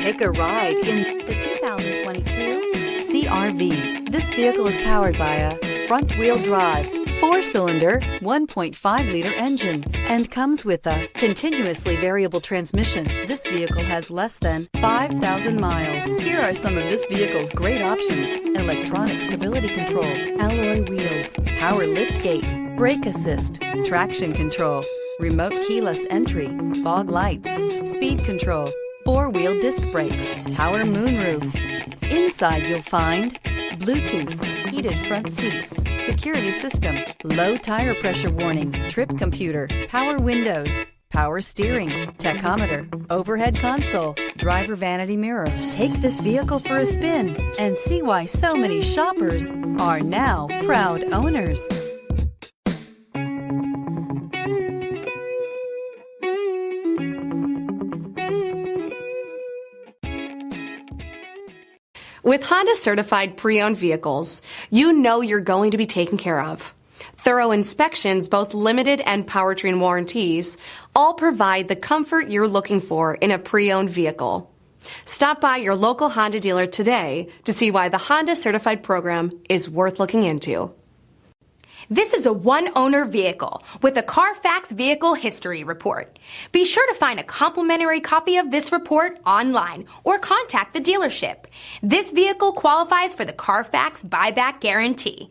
Take a ride in the 2022 CR-V. This vehicle is powered by a front-wheel drive, 4-cylinder, 1.5-liter engine, and comes with a continuously variable transmission. This vehicle has less than 5,000 miles. Here are some of this vehicle's great options: electronic stability control, alloy wheels, power liftgate, brake assist, traction control, remote keyless entry, fog lights, speed control, 4-wheel disc brakes, power moonroof. Inside you'll find Bluetooth, heated front seats, security system, low tire pressure warning, trip computer, power windows, power steering, tachometer, overhead console, driver vanity mirror. Take this vehicle for a spin and see why so many shoppers are now proud owners. With Honda certified pre-owned vehicles, you know you're going to be taken care of. Thorough inspections, both limited and powertrain warranties, all provide the comfort you're looking for in a pre-owned vehicle. Stop by your local Honda dealer today to see why the Honda certified program is worth looking into. This is a one-owner vehicle with a CARFAX Vehicle History Report. Be sure to find a complimentary copy of this report online or contact the dealership. This vehicle qualifies for the CARFAX Buyback Guarantee.